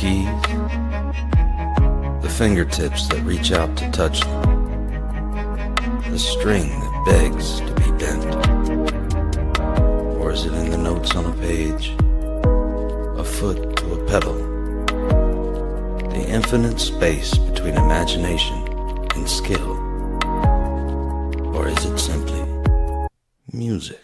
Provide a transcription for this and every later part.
keys, the fingertips that reach out to touch them, the string that begs to be bent? Or is it in the notes on a page, a foot to a pedal, the infinite space between imagination and skill? Or is it simply music?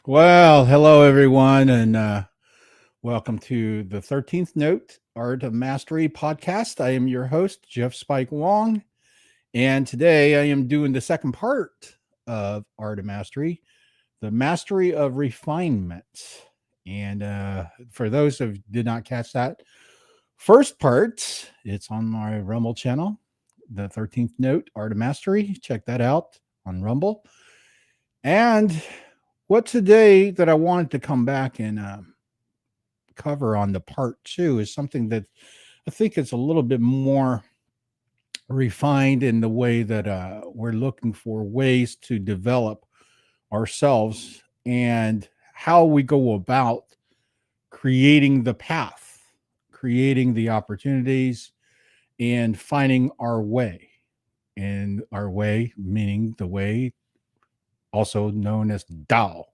Well, hello everyone, and welcome to the 13th Note Art of Mastery podcast. I am your host, Jeff Spike Wong, and today I am doing the second part of Art of Mastery, the Mastery of Refinement. And for those who did not catch that first part, it's on my Rumble channel, the 13th Note Art of Mastery. Check that out on Rumble. And what today that I wanted to come back and cover on the part two is something that I think is a little bit more refined in the way that we're looking for ways to develop ourselves and how we go about creating the path, creating the opportunities, and finding our way. And our way, meaning the way also known as Dao.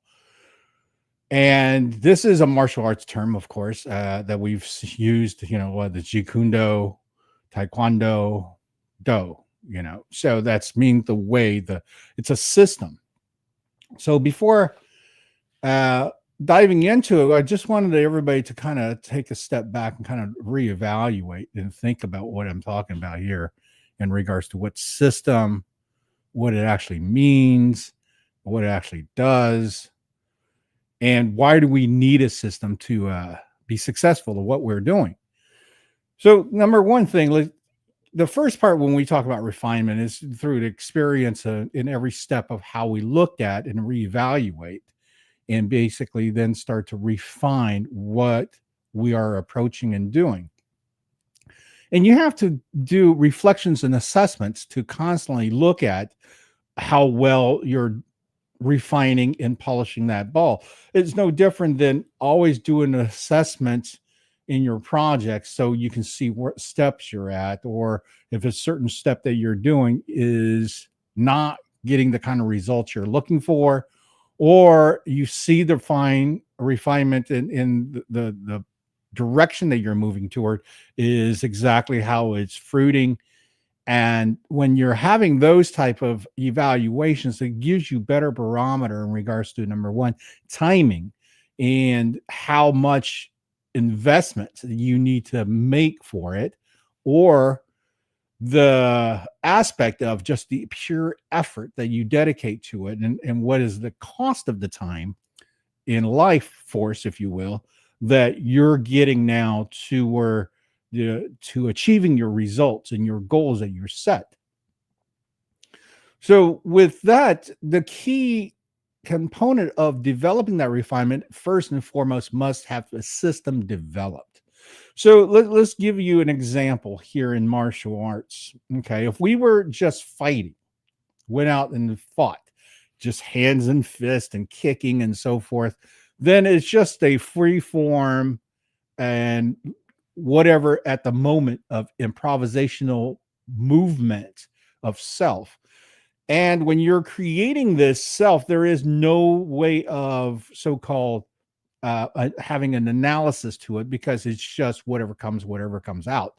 And this is a martial arts term, of course, that we've used, the Jeet Kune Do, Taekwondo, Do, so that's mean the way, it's a system. So before diving into it, I just wanted everybody to kind of take a step back and kind of reevaluate and think about what I'm talking about here in regards to what system, what it actually means, what it actually does, and why do we need a system to be successful at what we're doing. So number one thing, the first part when we talk about refinement is through the experience in every step of how we look at and reevaluate and basically then start to refine what we are approaching and doing. And you have to do reflections and assessments to constantly look at how well you're refining and polishing that ball. It's no different than always doing an assessment in your project so you can see what steps you're at, or if a certain step that you're doing is not getting the kind of results you're looking for, or you see the refinement in the direction that you're moving toward is exactly how it's fruiting. And when you're having those type of evaluations, it gives you better barometer in regards to, number one, timing and how much investment you need to make for it, or the aspect of just the pure effort that you dedicate to it, and what is the cost of the time in life force, if you will, that you're getting now to achieving your results and your goals that you're set. So with that, the key component of developing that refinement, first and foremost, must have a system developed. So let's give you an example here in martial arts. Okay, if we were just fighting, went out and fought, just hands and fists and kicking and so forth, then it's just a free form and whatever at the moment of improvisational movement of self. And when you're creating this self, there is no way of so-called having an analysis to it, because it's just whatever comes out.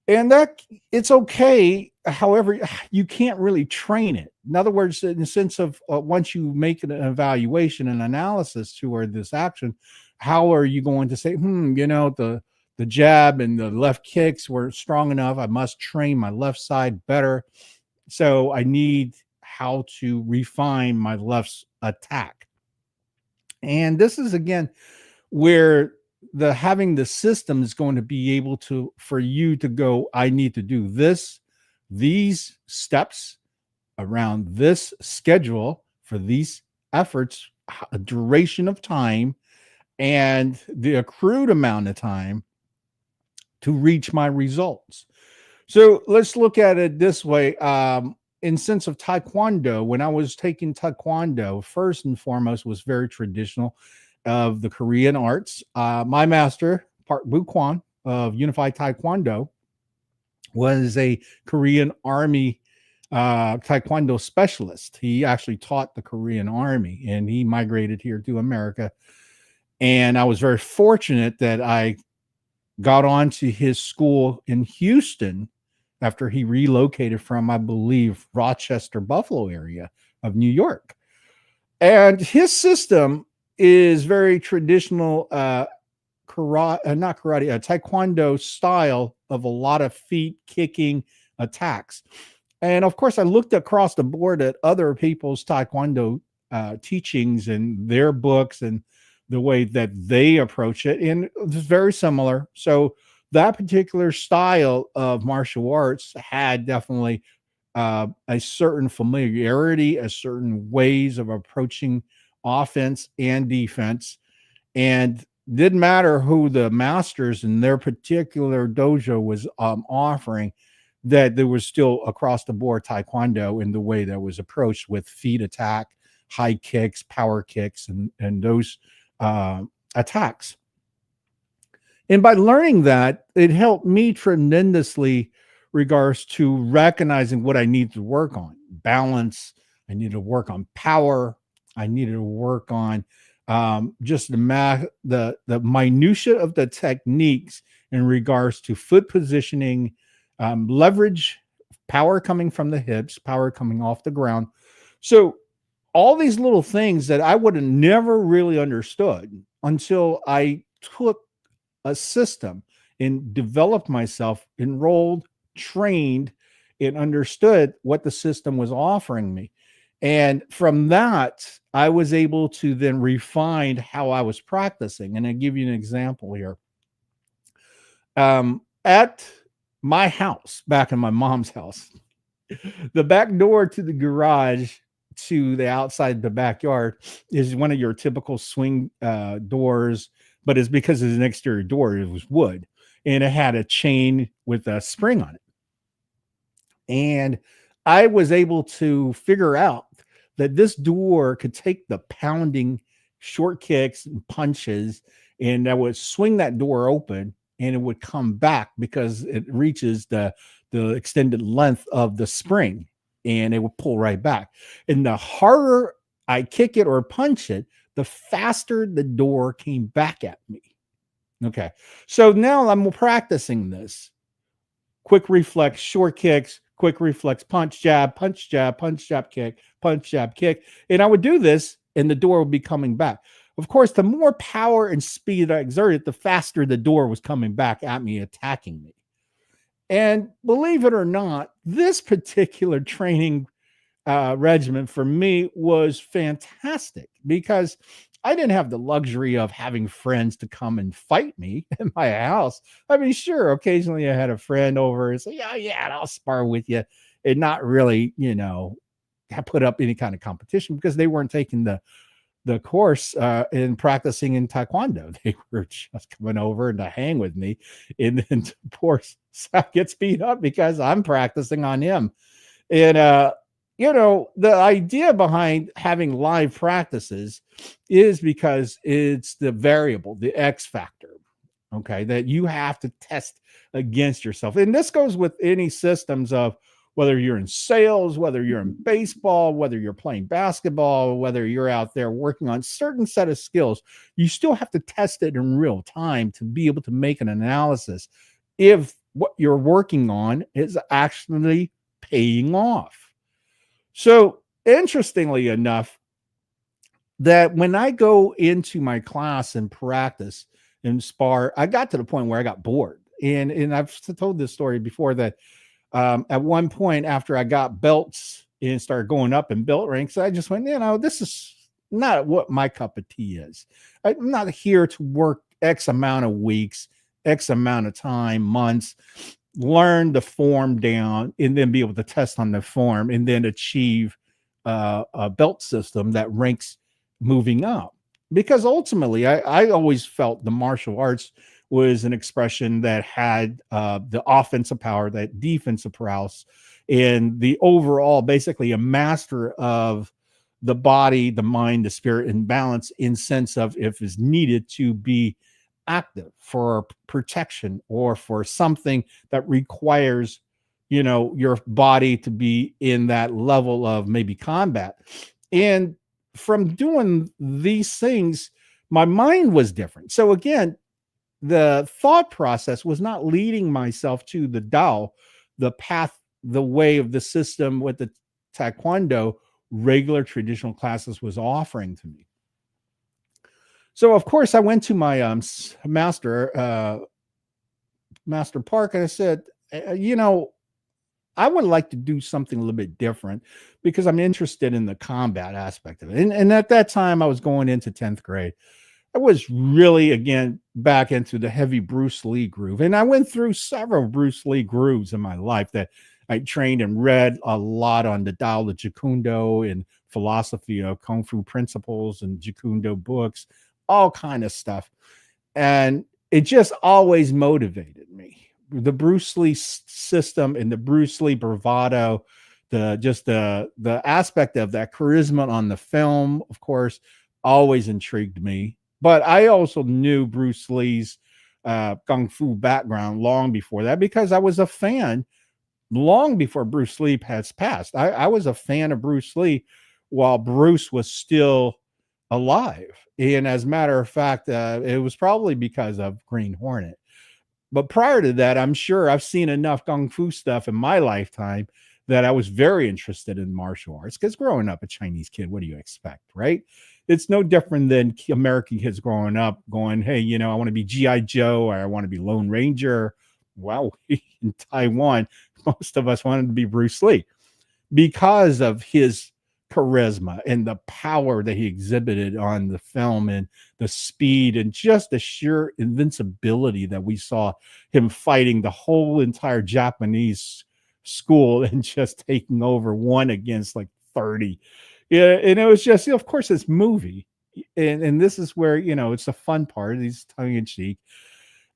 And that it's okay. However, you can't really train it. In other words, in the sense of once you make an evaluation and analysis toward this action, how are you going to say, the jab and the left kicks were strong enough, I must train my left side better, so I need how to refine my left attack. And this is again where having the system is going to be able to, for you to go, I need to do these steps around this schedule for these efforts, a duration of time, and the accrued amount of time to reach my results. So let's look at it this way. In sense of Taekwondo, when I was taking Taekwondo, first and foremost was very traditional of the Korean arts. My master, Park Bu Kwan of Unified Taekwondo, was a Korean Army Taekwondo specialist. He actually taught the Korean Army, and he migrated here to America. And I was very fortunate that I got onto his school in Houston after he relocated from, I believe, Rochester, Buffalo area of New York. And his system is very traditional Taekwondo style of a lot of feet kicking attacks. And of course, I looked across the board at other people's Taekwondo teachings and their books and the way that they approach it. And it's very similar. So that particular style of martial arts had definitely a certain familiarity, a certain ways of approaching offense and defense. And didn't matter who the masters in their particular dojo was offering, that there was still across the board Taekwondo in the way that was approached with feet attack, high kicks, power kicks, and those attacks. And by learning that, it helped me tremendously regards to recognizing what I need to work on. Balance. I need to work on power. I needed to work on just the minutia of the techniques in regards to foot positioning, leverage, power coming from the hips, power coming off the ground. So all these little things that I would have never really understood until I took a system and developed myself, enrolled, trained, and understood what the system was offering me. And from that, I was able to then refine how I was practicing. And I'll give you an example here. At my house, back in my mom's house, the back door to the garage to the outside the backyard is one of your typical swing doors, but it's because it's an exterior door. It was wood, and it had a chain with a spring on it. And I was able to figure out that this door could take the pounding short kicks and punches, and I would swing that door open and it would come back because it reaches the extended length of the spring, and it would pull right back. And the harder I kick it or punch it, the faster the door came back at me. Okay. So now I'm practicing this. Quick reflex, short kicks, quick reflex, punch, jab, punch, jab, punch, jab, kick, punch, jab, kick. And I would do this and the door would be coming back. Of course, the more power and speed I exerted, the faster the door was coming back at me, attacking me. And believe it or not, this particular training regimen for me was fantastic because I didn't have the luxury of having friends to come and fight me in my house. I mean, sure, occasionally I had a friend over and say, yeah, I'll spar with you. And not really, put up any kind of competition because they weren't taking the course in practicing in Taekwondo. They were just coming over and to hang with me. And then poor Seth gets beat up because I'm practicing on him. And, the idea behind having live practices is because it's the variable, the X factor, okay, that you have to test against yourself. And this goes with any systems of whether you're in sales, whether you're in baseball, whether you're playing basketball, whether you're out there working on certain set of skills, you still have to test it in real time to be able to make an analysis if what you're working on is actually paying off. So interestingly enough, that when I go into my class and practice and spar, I got to the point where I got bored. And I've told this story before that at one point after I got belts and started going up in belt ranks, I just went, this is not what my cup of tea is. I'm not here to work X amount of weeks, X amount of time, months, learn the form down, and then be able to test on the form and then achieve a belt system that ranks moving up. Because ultimately, I always felt the martial arts was an expression that had the offensive power, that defensive prowess, and the overall, basically, a master of the body, the mind, the spirit, and balance in sense of if is needed to be active for protection or for something that requires your body to be in that level of maybe combat. And from doing these things, my mind was different. So again, the thought process was not leading myself to the Tao, the path, the way of the system with the Taekwondo regular traditional classes was offering to me. So of course I went to my master Park, and I said, I would like to do something a little bit different because I'm interested in the combat aspect of it. And at that time, I was going into 10th grade. I was really, again, back into the heavy Bruce Lee groove. And I went through several Bruce Lee grooves in my life that I trained and read a lot on the Tao de Jeet and philosophy of Kung Fu principles and Jeet Kune Do books, all kind of stuff. And it just always motivated me. The Bruce Lee system and the Bruce Lee bravado, the aspect of that charisma on the film, of course, always intrigued me. But I also knew Bruce Lee's kung fu background long before that because I was a fan long before Bruce Lee has passed. I was a fan of Bruce Lee while Bruce was still alive. And as a matter of fact, it was probably because of Green Hornet. But prior to that, I'm sure I've seen enough kung fu stuff in my lifetime that I was very interested in martial arts. Because growing up a Chinese kid, what do you expect, right? It's no different than American kids growing up going, hey, I want to be G.I. Joe, or I want to be Lone Ranger. Well, in Taiwan, most of us wanted to be Bruce Lee because of his charisma and the power that he exhibited on the film and the speed and just the sheer invincibility that we saw him fighting the whole entire Japanese school and just taking over one against like 30. Yeah, and it was just, of course, this movie. And this is where, it's the fun part, these tongue-in-cheek.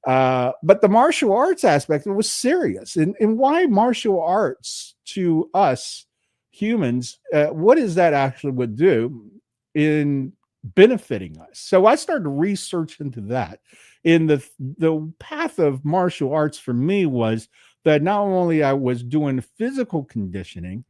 But the martial arts aspect was serious. And why martial arts to us humans, what is that actually would do in benefiting us? So I started to research into that. In the path of martial arts for me was that not only I was doing physical conditioning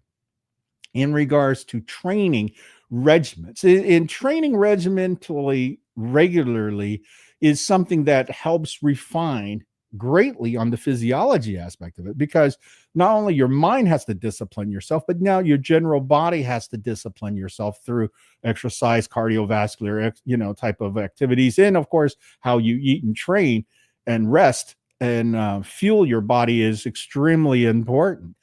in regards to training regiments, in training regimentally regularly is something that helps refine greatly on the physiology aspect of it, because not only your mind has to discipline yourself, but now your general body has to discipline yourself through exercise, cardiovascular, type of activities. And of course, how you eat and train and rest and fuel your body is extremely important.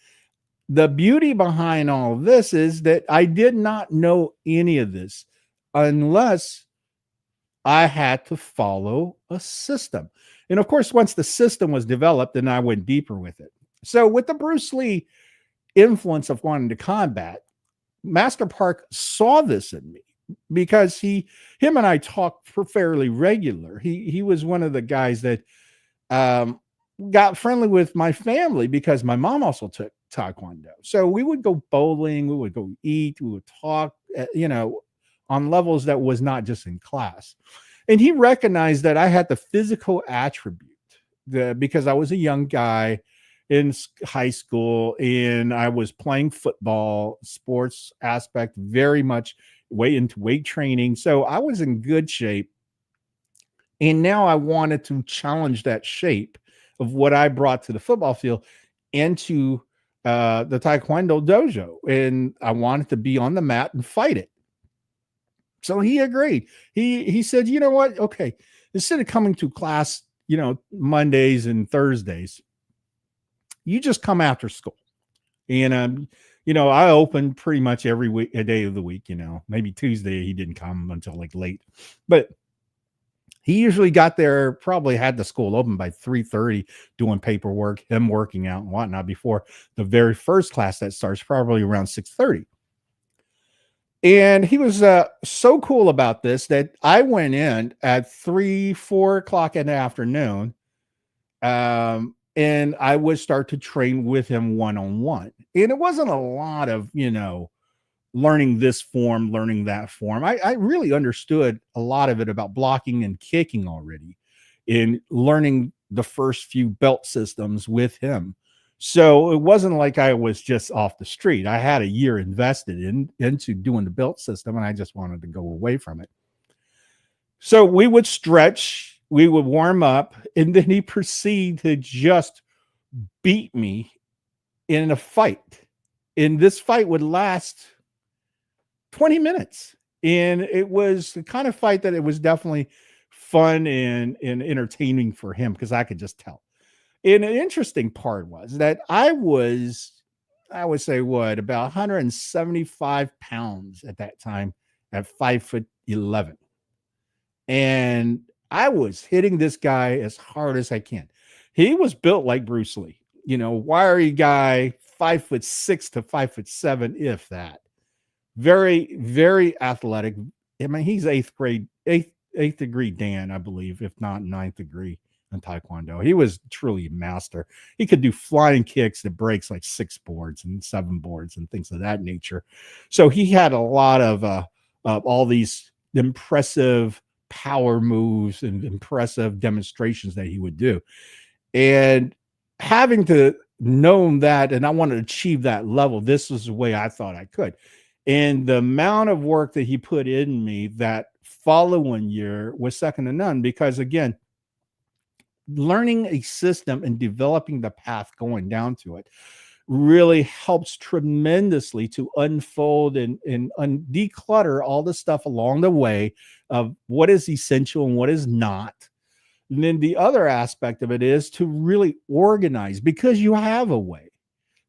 The beauty behind all of this is that I did not know any of this unless I had to follow a system. And of course, once the system was developed, then I went deeper with it. So with the Bruce Lee influence of wanting to combat, Master Park saw this in me because him and I talked fairly regular. He was one of the guys that got friendly with my family because my mom also took Taekwondo. So we would go bowling, we would go eat, we would talk, on levels that was not just in class. And he recognized that I had the physical attribute because I was a young guy in high school and I was playing football, sports aspect, very much way into weight training. So I was in good shape. And now I wanted to challenge that shape of what I brought to the football field into the Taekwondo dojo. And I wanted to be on the mat and fight it. So he agreed. He said, you know what? Okay, instead of coming to class, Mondays and Thursdays, you just come after school. And I opened pretty much every week, a day of the week. Maybe Tuesday he didn't come until like late, but he usually got there, probably had the school open by 3:30, doing paperwork, him working out and whatnot before the very first class that starts, probably around 6:30. And he was so cool about this that I went in at 3, 4 o'clock in the afternoon, and I would start to train with him one on one. And it wasn't a lot of, learning this form, learning that form. I really understood a lot of it about blocking and kicking already in learning the first few belt systems with him. So it wasn't like I was just off the street. I had a year invested into doing the belt system, and I just wanted to go away from it. So we would stretch, we would warm up, and then he proceeded to just beat me in a fight. And this fight would last 20 minutes. And it was the kind of fight that it was definitely fun and entertaining for him, because I could just tell. And an interesting part was that I would say, about 175 pounds at that time at 5'11". And I was hitting this guy as hard as I can. He was built like Bruce Lee, wiry guy, 5'6" to 5'7", if that. Very, very athletic. I mean, he's eighth degree Dan, I believe, if not ninth degree in Taekwondo. He was truly a master. He could do flying kicks that breaks like 6 boards and 7 boards and things of that nature. So he had a lot of all these impressive power moves and impressive demonstrations that he would do. And having to know that, and I wanted to achieve that level, this was the way I thought I could. And the amount of work that he put in me that following year was second to none, because again, learning a system and developing the path going down to it really helps tremendously to unfold and declutter all the stuff along the way of what is essential and what is not. And then the other aspect of it is to really organize, because you have a way,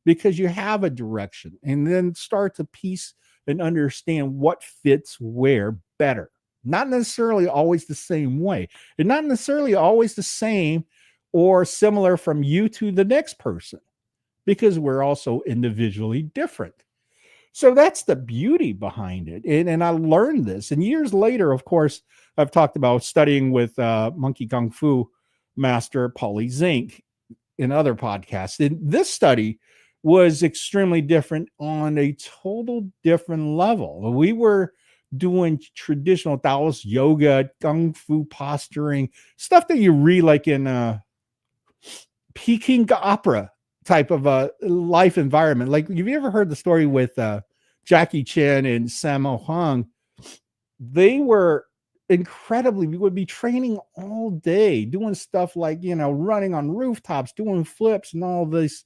because you have a direction, and then start to piece and understand what fits where better. Not necessarily always the same way, and not necessarily always the same or similar from you to the next person, because we're also individually different. So that's the beauty behind it. And I learned this. And years later, of course, I've talked about studying with Monkey Kung Fu master Paulie Zink in other podcasts. And this study was extremely different on a total different level. We were doing traditional Taoist yoga, Kung Fu posturing, stuff that you read like in Peking opera type of a life environment. Like, have you ever heard the story with Jackie Chan and Sammo Hung? They were incredibly, we would be training all day, doing stuff like, running on rooftops, doing flips and all these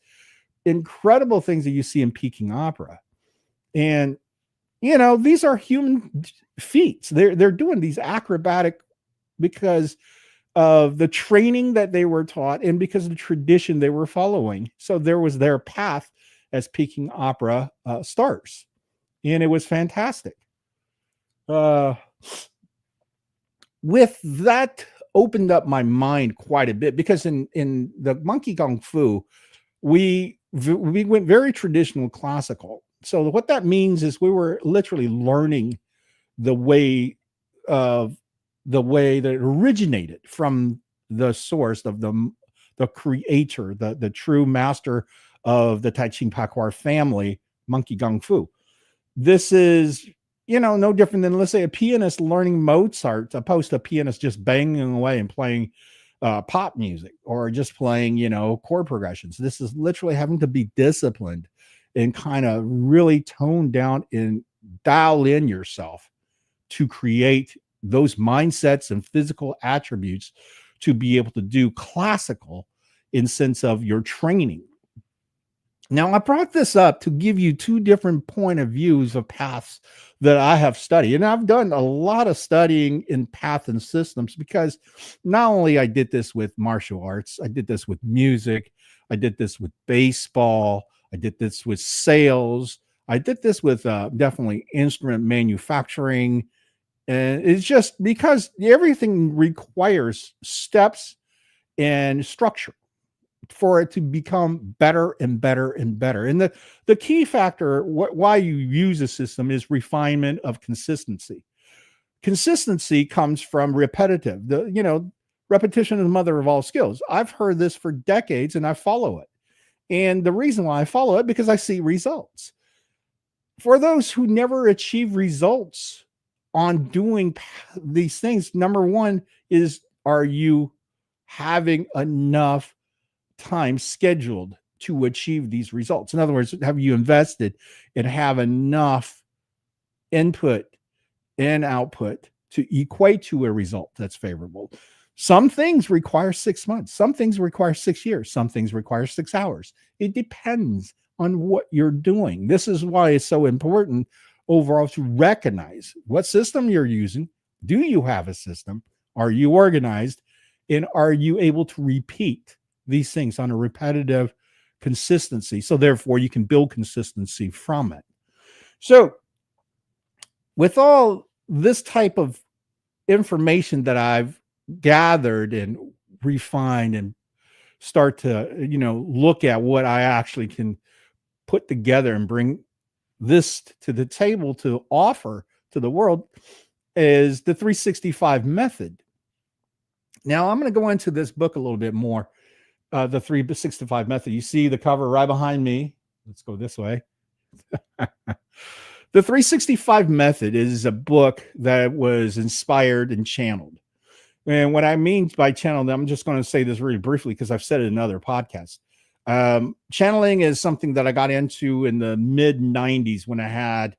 incredible things that you see in Peking opera. And, these are human feats. They're doing these acrobatic because of the training that they were taught and because of the tradition they were following. So there was their path as Peking opera stars. And it was fantastic. With that opened up my mind quite a bit, because in the Monkey Kung Fu, we went very traditional classical. So what that means is we were literally learning the way that it originated from the source of the creator, the true master of the Tai Chi Pakwa family, Monkey Kung Fu. This is, no different than, let's say, a pianist learning Mozart, opposed to a pianist just banging away and playing pop music, or just playing, chord progressions. This is literally having to be disciplined and kind of really tone down and dial in yourself to create those mindsets and physical attributes to be able to do classical in sense of your training. Now, I brought this up to give you 2 different point of views of paths that I have studied. And I've done a lot of studying in path and systems, because not only I did this with martial arts, I did this with music, I did this with baseball, I did this with sales, I did this with definitely instrument manufacturing. And it's just because everything requires steps and structure for it to become better and better and better. And the key factor why you use a system is refinement of consistency. Consistency comes from repetitive. Repetition is the mother of all skills. I've heard this for decades and I follow it. And the reason why I follow it, because I see results. For those who never achieve results on doing these things, number one is, are you having enough time scheduled to achieve these results? In other words, have you invested and have enough input and output to equate to a result that's favorable? Some things require 6 months. Some things require 6 years. Some things require 6 hours. It depends on what you're doing. This is why it's so important overall to recognize what system you're using. Do you have a system? Are you organized? And are you able to repeat these things on a repetitive consistency? So therefore you can build consistency from it. So with all this type of information that I've gathered and refined and start to, look at what I actually can put together and bring this to the table to offer to the world, is the 365 method. Now I'm going to go into this book a little bit more. The 365 method. You see the cover right behind me. Let's go this way. The 365 method is a book that was inspired and channeled. And what I mean by channeled, I'm just going to say this really briefly because I've said it in other podcasts. Channeling is something that I got into in the mid 90s when I had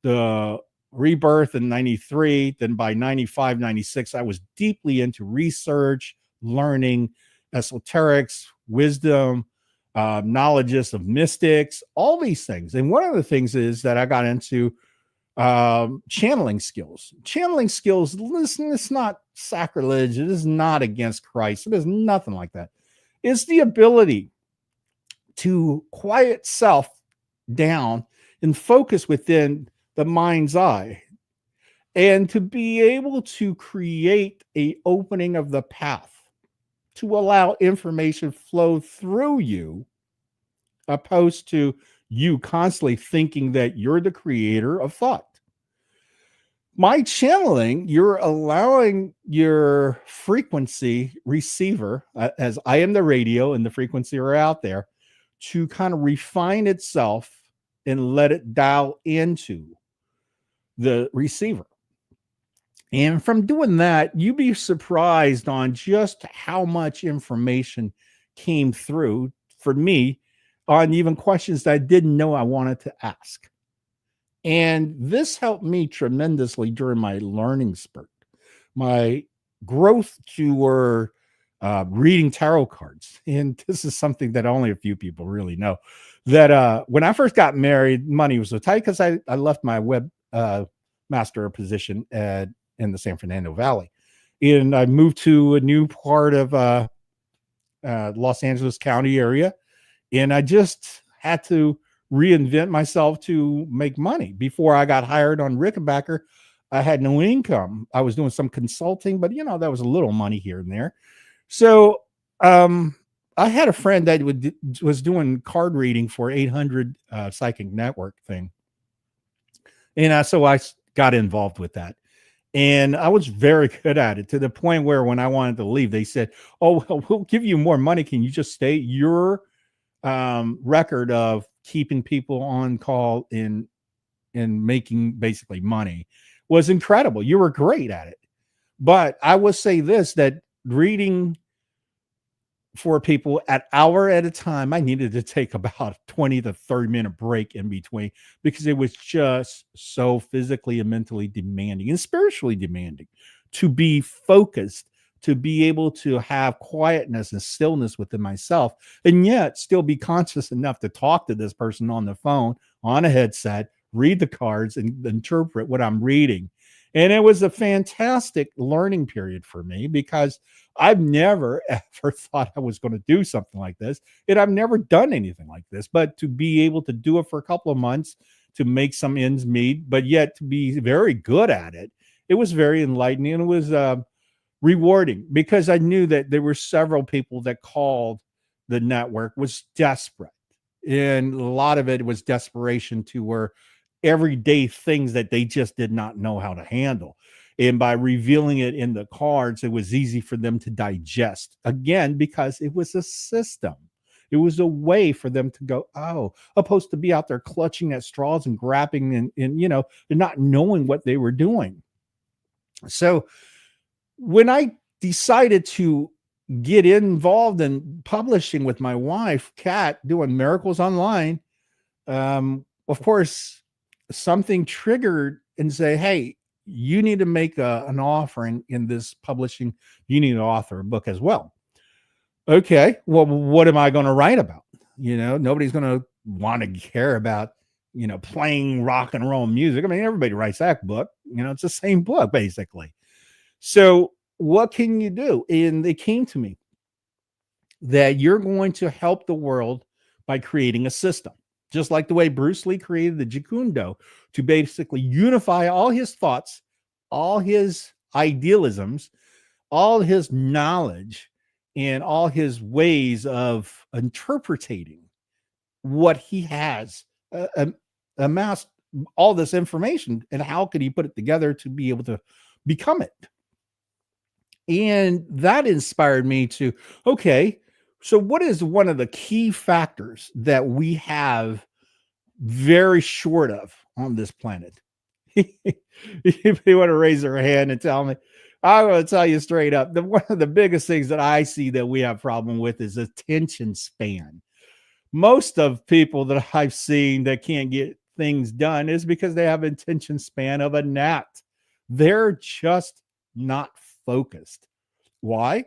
the rebirth in 93. Then by 95, 96, I was deeply into research, learning, esoterics, wisdom, knowledges of mystics, all these things. And one of the things is that I got into channeling skills. Channeling skills, listen, it's not sacrilege. It is not against Christ. It is nothing like that. It's the ability to quiet self down and focus within the mind's eye, and to be able to create a opening of the path to allow information flow through you, opposed to you constantly thinking that you're the creator of thought. My channeling, you're allowing your frequency receiver, as I am the radio and the frequency are out there, to kind of refine itself and let it dial into the receiver. And from doing that, you'd be surprised on just how much information came through for me on even questions that I didn't know I wanted to ask. And this helped me tremendously during my learning spurt, my growth toward reading tarot cards. And this is something that only a few people really know, that when I first got married, money was so tight because I left my web master position in the San Fernando Valley. And I moved to a new part of Los Angeles County area. And I just had to reinvent myself to make money. Before I got hired on Rickenbacker, I had no income. I was doing some consulting, but that was a little money here and there. So I had a friend that was doing card reading for 800 Psychic Network thing. And so I got involved with that. And I was very good at it, to the point where when I wanted to leave, they said, "Oh, well, we'll give you more money. Can you just stay?" Your record of keeping people on call and making basically money was incredible. You were great at it. But I will say this, that reading for people at hour at a time, I needed to take about 20 to 30 minute break in between, because it was just so physically and mentally demanding and spiritually demanding to be focused, to be able to have quietness and stillness within myself, and yet still be conscious enough to talk to this person on the phone, on a headset, read the cards and interpret what I'm reading. And it was a fantastic learning period for me, because I've never ever thought I was going to do something like this. And I've never done anything like this, but to be able to do it for a couple of months to make some ends meet, but yet to be very good at it, it was very enlightening. And it was rewarding, because I knew that there were several people that called the network was desperate. And a lot of it was desperation to where everyday things that they just did not know how to handle. And by revealing it in the cards, it was easy for them to digest. Again, because it was a system. It was a way for them to go, oh, opposed to be out there clutching at straws and grabbing and and not knowing what they were doing. So when I decided to get involved in publishing with my wife, Kat, doing Miracles Online, of course, something triggered and say, hey, you need to make an offering in this publishing. You need to author a book as well. Okay, well, what am I going to write about? Nobody's going to want to care about, playing rock and roll music. I mean, everybody writes that book. It's the same book, basically. So what can you do? And it came to me that you're going to help the world by creating a system, just like the way Bruce Lee created the Jeet Kune Do to basically unify all his thoughts, all his idealisms, all his knowledge, and all his ways of interpreting what he has amassed, all this information, and how could he put it together to be able to become it. And that inspired me to, okay, so what is one of the key factors that we have very short of on this planet? If you want to raise their hand and tell me, I'm going to tell you straight up, one of the biggest things that I see that we have problem with is attention span. Most of people that I've seen that can't get things done is because they have attention span of a gnat. They're just not focused. Why?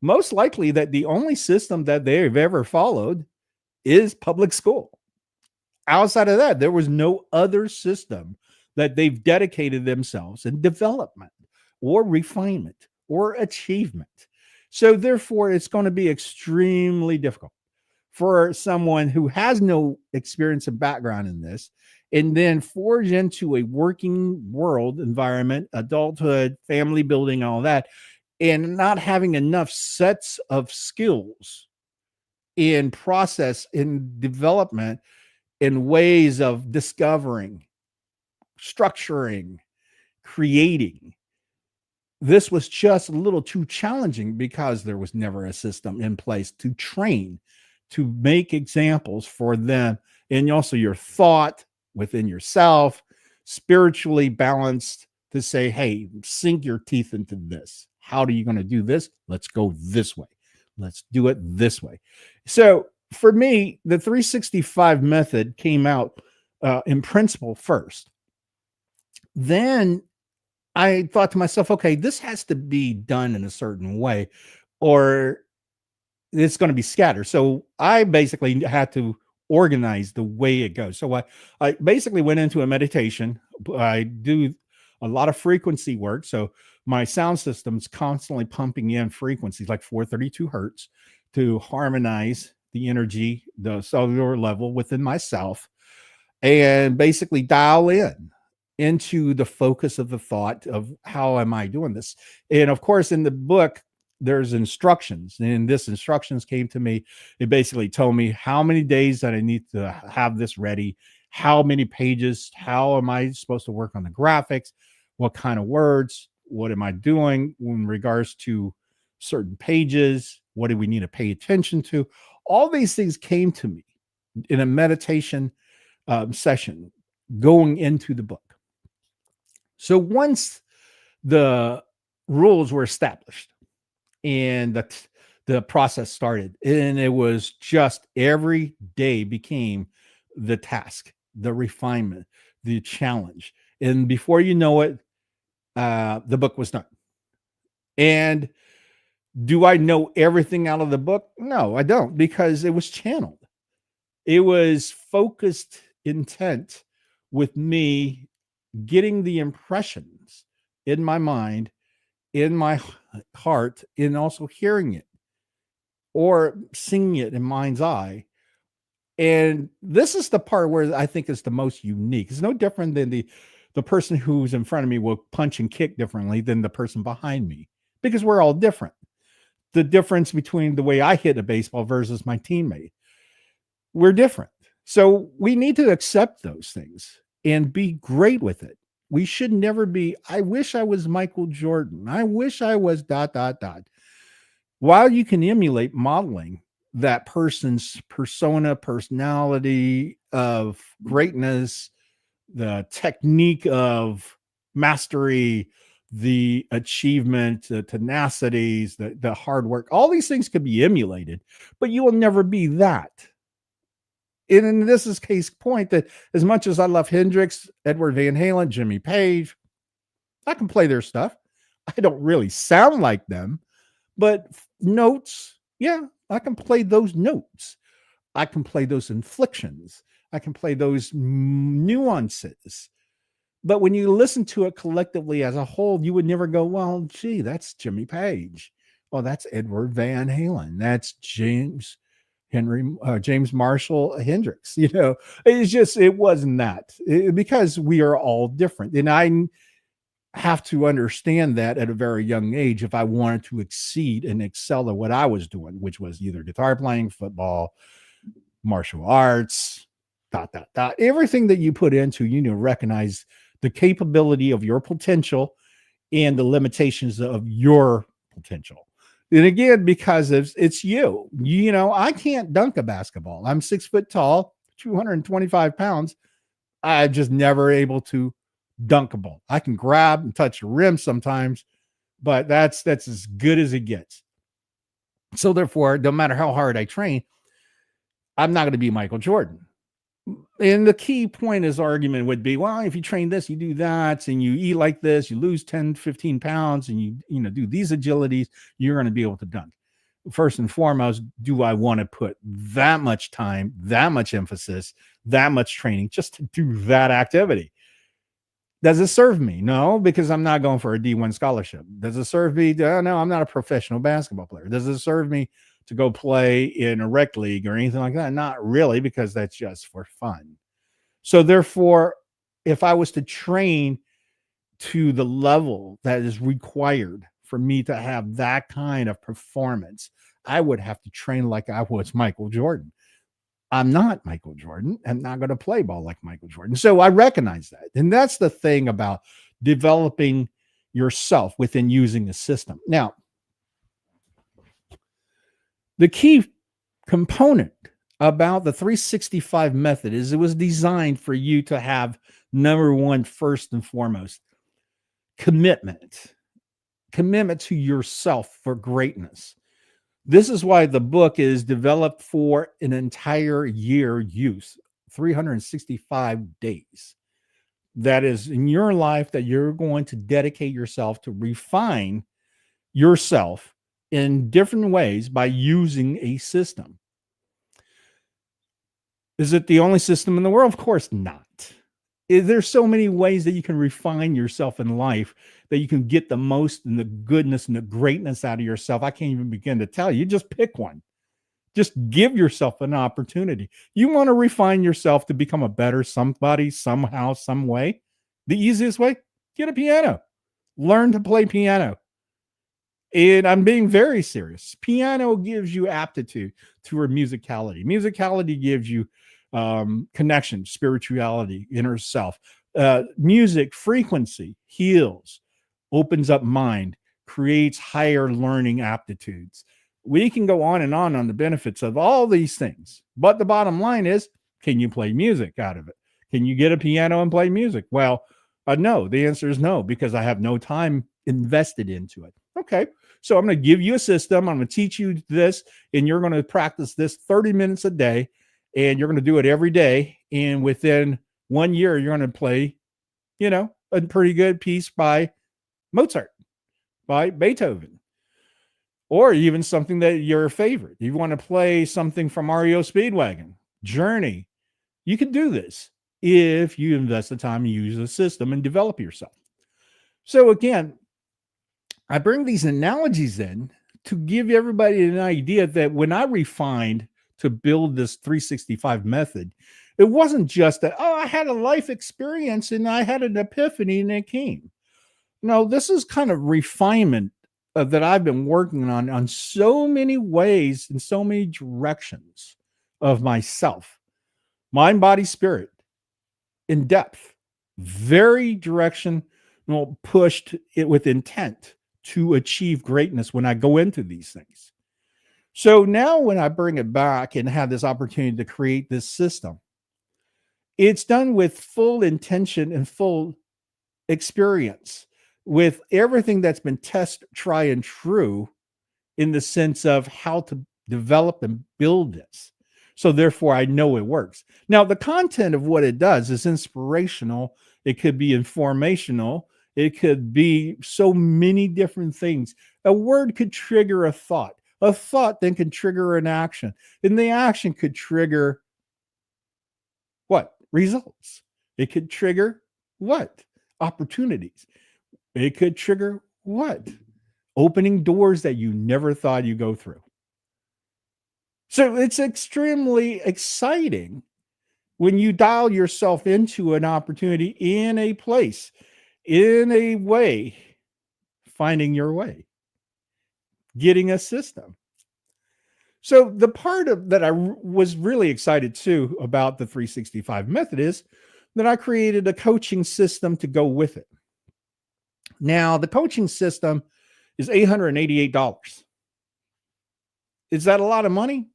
Most likely that the only system that they've ever followed is public school. Outside of that, there was no other system that they've dedicated themselves in development or refinement or achievement. So therefore, it's going to be extremely difficult for someone who has no experience and background in this, and then forge into a working world environment, adulthood, family building, all that, and not having enough sets of skills in process, in development, in ways of discovering, structuring, creating. This was just a little too challenging because there was never a system in place to train, to make examples for them, and also your thought within yourself, spiritually balanced, to say, hey, sink your teeth into this. How are you going to do this? Let's go this way. Let's do it this way. So for me, the 365 method came out in principle first. Then I thought to myself, okay, this has to be done in a certain way, or it's going to be scattered. So I basically had to organize the way it goes. So I basically went into a meditation. I do a lot of frequency work. So my sound system's constantly pumping in frequencies like 432 hertz to harmonize the energy, the cellular level within myself, and basically dial into the focus of the thought of how am I doing this. And of course, in the book, there's instructions, and this instructions came to me. It basically told me how many days that I need to have this ready, how many pages, how am I supposed to work on the graphics, what kind of words, what am I doing in regards to certain pages, what do we need to pay attention to. All these things came to me in a meditation session going into the book. So once the rules were established and the process started, and it was just every day became the task, the refinement, the challenge. And before you know it, the book was done. And do I know everything out of the book? No, I don't, because it was channeled. It was focused intent with me getting the impressions in my mind, in my heart, and also hearing it or seeing it in mind's eye. And this is the part where I think is the most unique. It's no different than the person who's in front of me will punch and kick differently than the person behind me, because we're all different. the difference between the way I hit a baseball versus my teammate. We're different. So we need to accept those things and be great with it. We should never be, I wish I was Michael Jordan. I wish I was ... While you can emulate modeling that person's persona, personality of greatness, the technique of mastery, the achievement, the tenacities, the hard work, all these things could be emulated, but you will never be that. And in this is case point that as much as I love Hendrix, Edward Van Halen, Jimmy Page, I can play their stuff. I don't really sound like them, but notes, yeah, I can play those notes. I can play those inflections. I can play those nuances. But when you listen to it collectively as a whole, you would never go, well, gee, that's Jimmy Page. Well, that's Edward Van Halen. That's James Marshall Hendrix. It's just, it wasn't that because we are all different. And I have to understand that at a very young age if I wanted to exceed and excel at what I was doing, which was either guitar playing, football, martial arts, ... Everything that you put into, recognize the capability of your potential and the limitations of your potential. And again, because it's you, I can't dunk a basketball. I'm 6 foot tall, 225 pounds. I'm just never able to dunk a ball. I can grab and touch the rim sometimes, but that's as good as it gets. So therefore, no matter how hard I train, I'm not going to be Michael Jordan. And the key point is argument would be, well, if you train this, you do that, and you eat like this, you lose 10, 15 pounds, and you do these agilities, you're going to be able to dunk. First and foremost, do I want to put that much time, that much emphasis, that much training just to do that activity? Does it serve me? No, because I'm not going for a D1 scholarship. Does it serve me? No, I'm not a professional basketball player. Does it serve me to go play in a rec league or anything like that? Not really, because that's just for fun. So therefore, if I was to train to the level that is required for me to have that kind of performance, I would have to train like I was Michael Jordan. I'm not Michael Jordan. I'm not going to play ball like Michael Jordan. So I recognize that. And that's the thing about developing yourself within using a system. Now, the key component about the 365 method is it was designed for you to have, number one, first and foremost, commitment to yourself for greatness. This is why the book is developed for an entire year use, 365 days. That is in your life that you're going to dedicate yourself to refine yourself in different ways by using a system. Is it the only system in the world? Of course not. There's so many ways that you can refine yourself in life, that you can get the most and the goodness and the greatness out of yourself. I can't even begin to tell you. Just pick one. Just give yourself an opportunity. You want to refine yourself to become a better somebody, somehow, some way. The easiest way, get a piano. Learn to play piano. And I'm being very serious. Piano gives you aptitude toward musicality. Musicality gives you connection, spirituality, inner self. Music frequency heals, opens up mind, creates higher learning aptitudes. We can go on the benefits of all these things. But the bottom line is, can you play music out of it? Can you get a piano and play music? Well, no. The answer is no, because I have no time invested into it. Okay, so I'm going to give you a system. I'm going to teach you this, and you're going to practice this 30 minutes a day, and you're going to do it every day. And within 1 year, you're going to play, a pretty good piece by Mozart, by Beethoven, or even something that your favorite. You want to play something from REO Speedwagon, Journey. You can do this if you invest the time to use the system and develop yourself. So again, I bring these analogies in to give everybody an idea that when I refined to build this 365 method, it wasn't just that, I had a life experience and I had an epiphany and it came. No, this is kind of refinement that I've been working on so many ways and so many directions of myself, mind, body, spirit, in depth, very direction, pushed it with intent to achieve greatness when I go into these things. So now when I bring it back and have this opportunity to create this system, it's done with full intention and full experience with everything that's been test, try, and true in the sense of how to develop and build this. So therefore, I know it works. Now, the content of what it does is inspirational. It could be informational. It could be so many different things. A word could trigger a thought. A thought then can trigger an action. And the action could trigger what? Results. It could trigger what? Opportunities. It could trigger what? Opening doors that you never thought you'd go through. So it's extremely exciting when you dial yourself into an opportunity in a place, in a way, finding your way, getting a system. So the part of that was really excited too about the 365 method is that I created a coaching system to go with it. Now, the coaching system is $888. Is that a lot of money?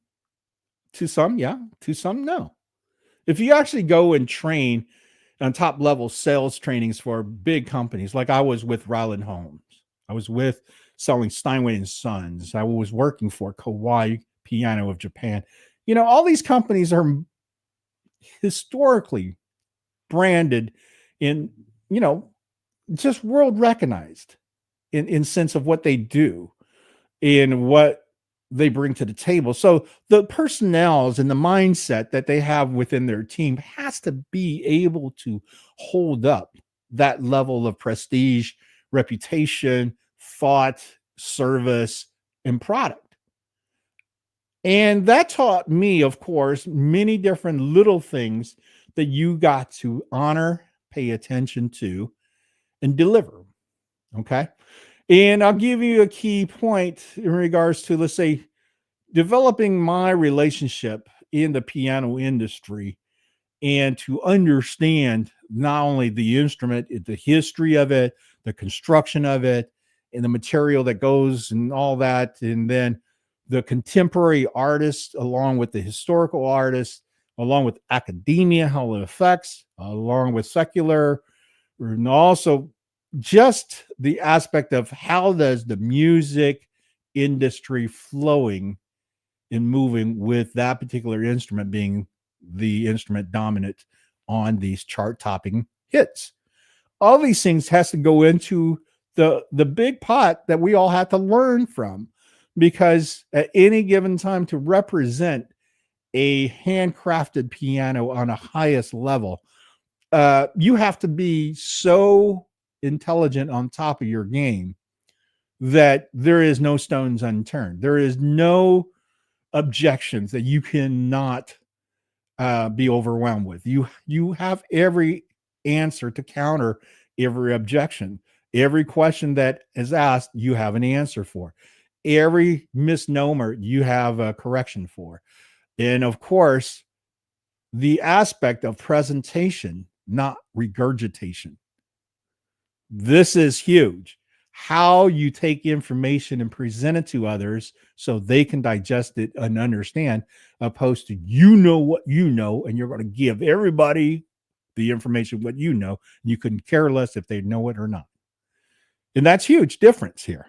To some, yeah. To some, no. If you actually go and train on top level sales trainings for big companies, like I was with Ryland Homes, I was with selling Steinway and Sons, I was working for Kawai Piano of Japan. All these companies are historically branded in, just world recognized in sense of what they do and what they bring to the table. So the personnels and the mindset that they have within their team has to be able to hold up that level of prestige, reputation, thought, service, and product. And that taught me, of course, many different little things that you got to honor, pay attention to, and deliver. Okay. And I'll give you a key point in regards to, let's say, developing my relationship in the piano industry and to understand not only the instrument, the history of it, the construction of it, and the material that goes and all that. And then the contemporary artists, along with the historical artists, along with academia, how it affects, along with secular, and also just the aspect of how does the music industry flowing and moving with that particular instrument being the instrument dominant on these chart topping hits. All these things has to go into the big pot that we all have to learn from, because at any given time to represent a handcrafted piano on a highest level, you have to be so intelligent on top of your game that there is no stones unturned. There is no objections that you cannot be overwhelmed with. You have every answer to counter every objection. Every question that is asked, you have an answer for. Every misnomer, you have a correction for. And of course, the aspect of presentation, not regurgitation. This is huge. How you take information and present it to others so they can digest it and understand, opposed to what you know, and you're going to give everybody the information what you know. You couldn't care less if they know it or not. And that's huge difference here.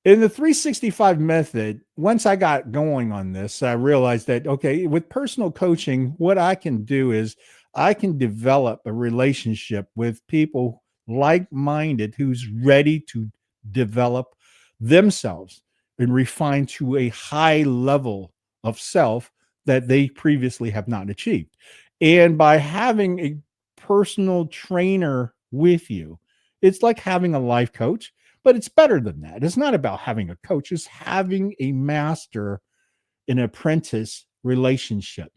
In the 365 method, once I got going on this, I realized that, okay, with personal coaching, what I can do is I can develop a relationship with people like-minded who's ready to develop themselves and refine to a high level of self that they previously have not achieved. And by having a personal trainer with you, it's like having a life coach, but it's better than that. It's not about having a coach, it's having a master and apprentice relationship.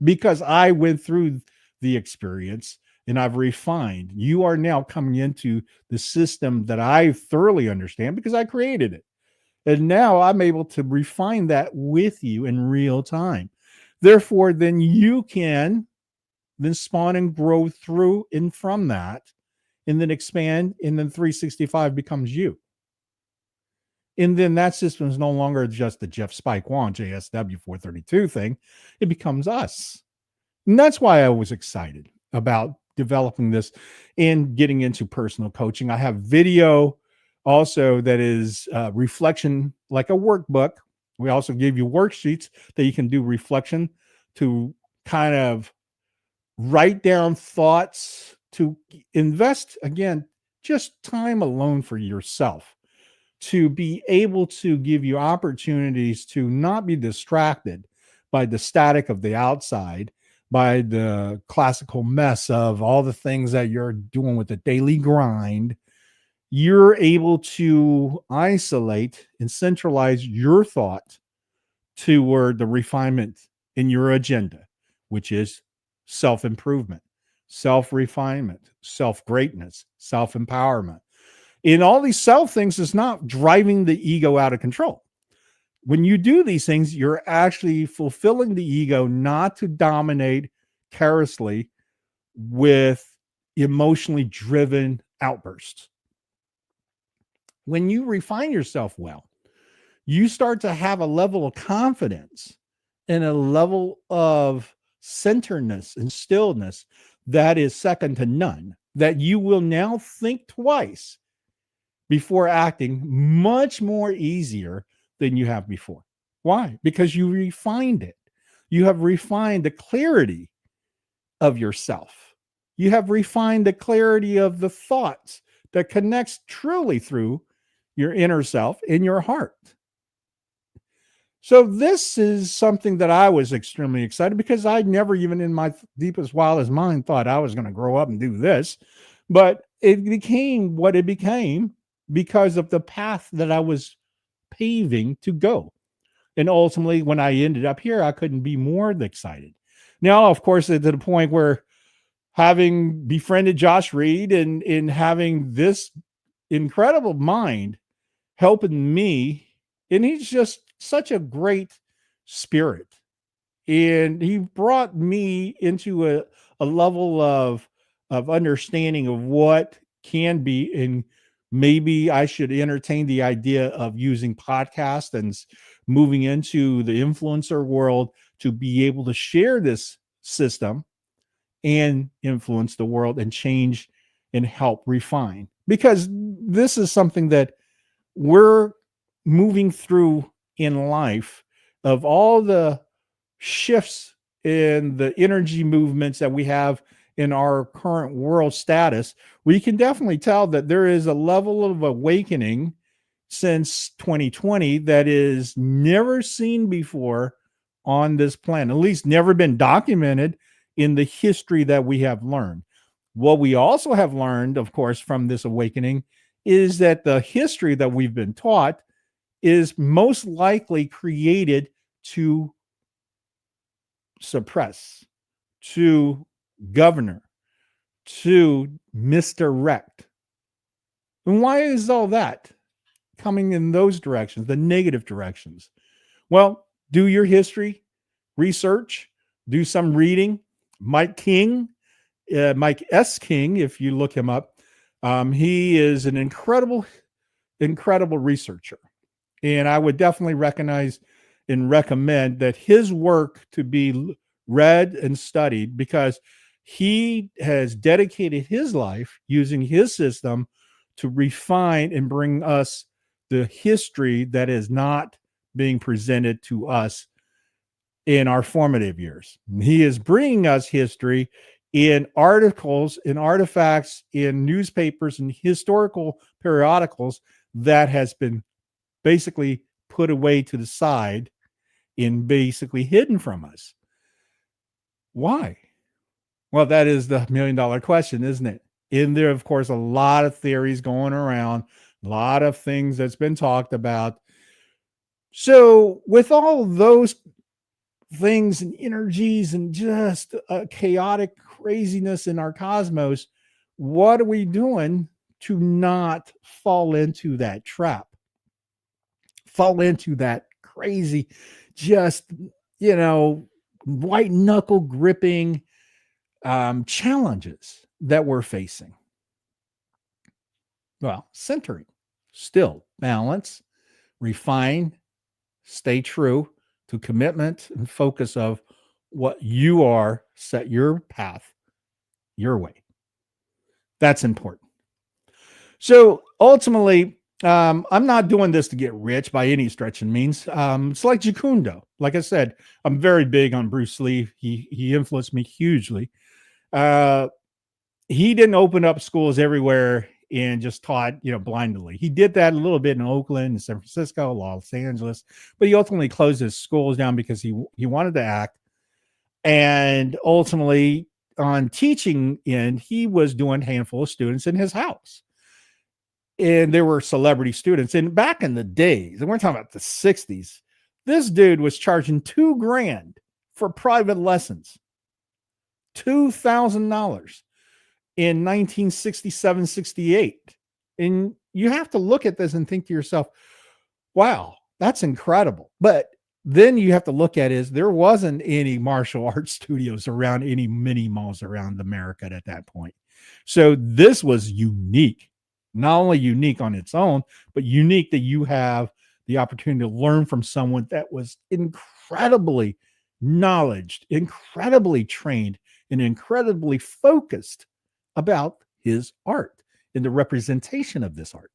Because I went through the experience and I've refined. You are now coming into the system that I thoroughly understand because I created it. And now I'm able to refine that with you in real time. Therefore, then you can then spawn and grow through and from that, and then expand, and then 365 becomes you. And then that system is no longer just the Jeff Spike Wong JSW 432 thing. It becomes us. And that's why I was excited about developing this and getting into personal coaching. I have video also that is reflection, like a workbook. We also give you worksheets that you can do reflection to kind of write down thoughts, to invest, again, just time alone for yourself, to be able to give you opportunities to not be distracted by the static of the outside, by the classical mess of all the things that you're doing with the daily grind. You're able to isolate and centralize your thought toward the refinement in your agenda, which is self-improvement, self-refinement, self-greatness, self-empowerment. In all these self things is not driving the ego out of control. When you do these things, you're actually fulfilling the ego not to dominate carelessly with emotionally driven outbursts. When you refine yourself well, you start to have a level of confidence and a level of centeredness and stillness that is second to none, that you will now think twice before acting much more easier than you have before. Why? Because you refined it. You have refined the clarity of yourself. You have refined the clarity of the thoughts that connects truly through your inner self in your heart. So this is something that I was extremely excited, because I never even in my deepest, wildest mind thought I was going to grow up and do this. But it became what it became because of the path that I was paving to go. And ultimately, when I ended up here, I couldn't be more excited. Now, of course, to the point where, having befriended Josh Reed and having this incredible mind helping me, and he's just such a great spirit. And he brought me into a level of understanding of what can be, and maybe I should entertain the idea of using podcasts and moving into the influencer world to be able to share this system and influence the world and change and help refine. Because this is something that we're moving through in life, of all the shifts in the energy movements that we have in our current world status. We can definitely tell that there is a level of awakening since 2020 that is never seen before on this planet, at least never been documented in the history that we have learned. What we also have learned, of course, from this awakening is that the history that we've been taught is most likely created to suppress, to govern, to misdirect. And why is all that coming in those directions, the negative directions? Well, do your history research, do some reading. Mike S. King, if you look him up, he is an incredible researcher. And I would definitely recognize and recommend that his work to be read and studied, because he has dedicated his life using his system to refine and bring us the history that is not being presented to us in our formative years. He is bringing us history in articles, in artifacts, in newspapers, and historical periodicals that has been basically put away to the side and basically hidden from us. Why? Well, that is the $1 million question, isn't it? In there, of course, a lot of theories going around, a lot of things that's been talked about. So with all those things and energies and just a chaotic craziness in our cosmos, what are we doing to not fall into that trap? Fall into that crazy, just, white knuckle gripping challenges that we're facing. Well, centering, still balance, refine, stay true to commitment and focus of what you are, set your path your way. That's important. So ultimately, I'm not doing this to get rich by any stretch and means. It's like Jukundo. Like I said, I'm very big on Bruce Lee. He influenced me hugely. He didn't open up schools everywhere and just taught, blindly. He did that a little bit in Oakland and San Francisco, Los Angeles, but he ultimately closed his schools down because he wanted to act. And ultimately, on teaching end, he was doing a handful of students in his house. And there were celebrity students. And back in the days, and we're talking about the 60s, this dude was charging $2,000 for private lessons. $2,000 in 1967, 68. And you have to look at this and think to yourself, wow, that's incredible. But then you have to look at is there wasn't any martial arts studios around, any mini malls around America at that point. So this was unique, not only unique on its own, but unique that you have the opportunity to learn from someone that was incredibly knowledgeable, incredibly trained, and incredibly focused about his art and the representation of this art.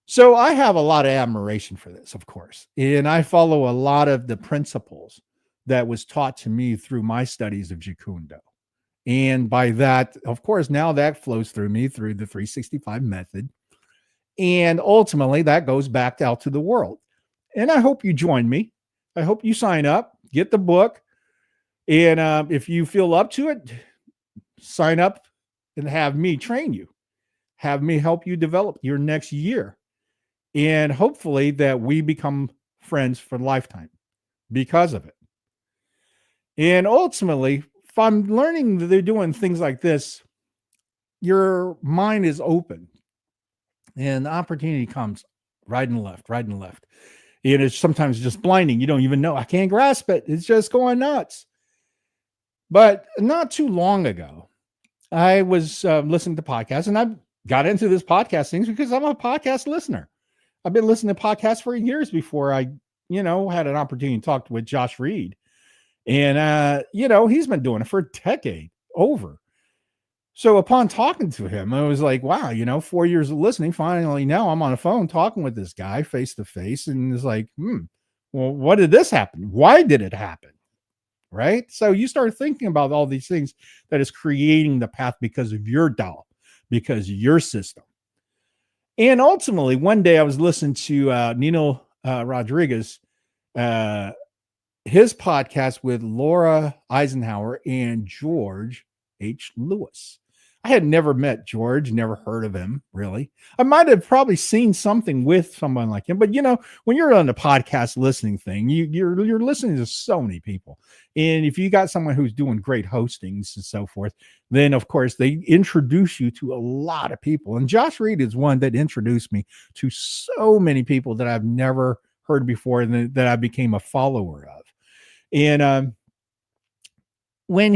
So I have a lot of admiration for this, of course, and I follow a lot of the principles that was taught to me through my studies of Jukundo. And by that, of course, now that flows through me through the 365 method. And ultimately, that goes back out to the world. And I hope you join me. I hope you sign up, get the book. And if you feel up to it, sign up and have me train you. Have me help you develop your next year. And hopefully that we become friends for a lifetime because of it. And ultimately, if I'm learning that they're doing things like this, your mind is open and the opportunity comes right and left, right and left. And it's sometimes just blinding. You don't even know. I can't grasp it. It's just going nuts. But not too long ago, I was listening to podcasts, and I got into this podcast things because I'm a podcast listener. I've been listening to podcasts for years before I, had an opportunity to talk with Josh Reed. And, he's been doing it for a decade over. So upon talking to him, I was like, wow, 4 years of listening. Finally, now I'm on the phone talking with this guy face to face. And it's like, well, what did this happen? Why did it happen? Right? So you start thinking about all these things that is creating the path because of your Tao, because of your system. And ultimately, one day I was listening to Nino Rodriguez, his podcast with Laura Eisenhower and George H. Lewis. I had never met George, never heard of him, really. I might have probably seen something with someone like him, but when you're on the podcast listening thing, you're listening to so many people. And if you got someone who's doing great hostings and so forth, then of course they introduce you to a lot of people. And Josh Reed is one that introduced me to so many people that I've never heard before and that I became a follower of. And when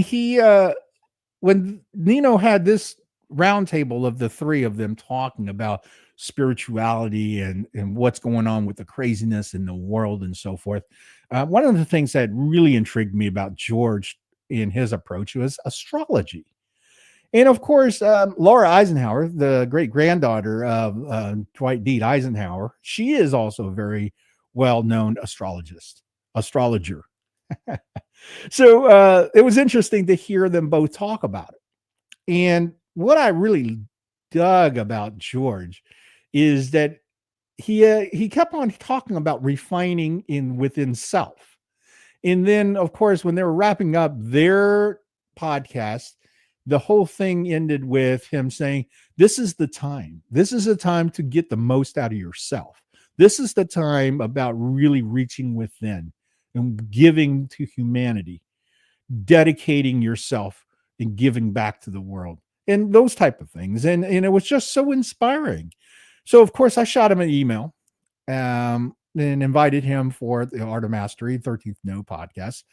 Nino had this roundtable of the three of them talking about spirituality and what's going on with the craziness in the world and so forth, one of the things that really intrigued me about George in his approach was astrology. And of course, Laura Eisenhower, the great granddaughter of Dwight D. Eisenhower, she is also a very well-known astrologer. So it was interesting to hear them both talk about it. And what I really dug about George is that he kept on talking about refining within self. And then, of course, when they were wrapping up their podcast, the whole thing ended with him saying, this is the time. This is the time to get the most out of yourself. This is the time about really reaching within and giving to humanity, dedicating yourself and giving back to the world and those type of things. And it was just so inspiring. So of course I shot him an email and invited him for the Art of Mastery 13th No podcast.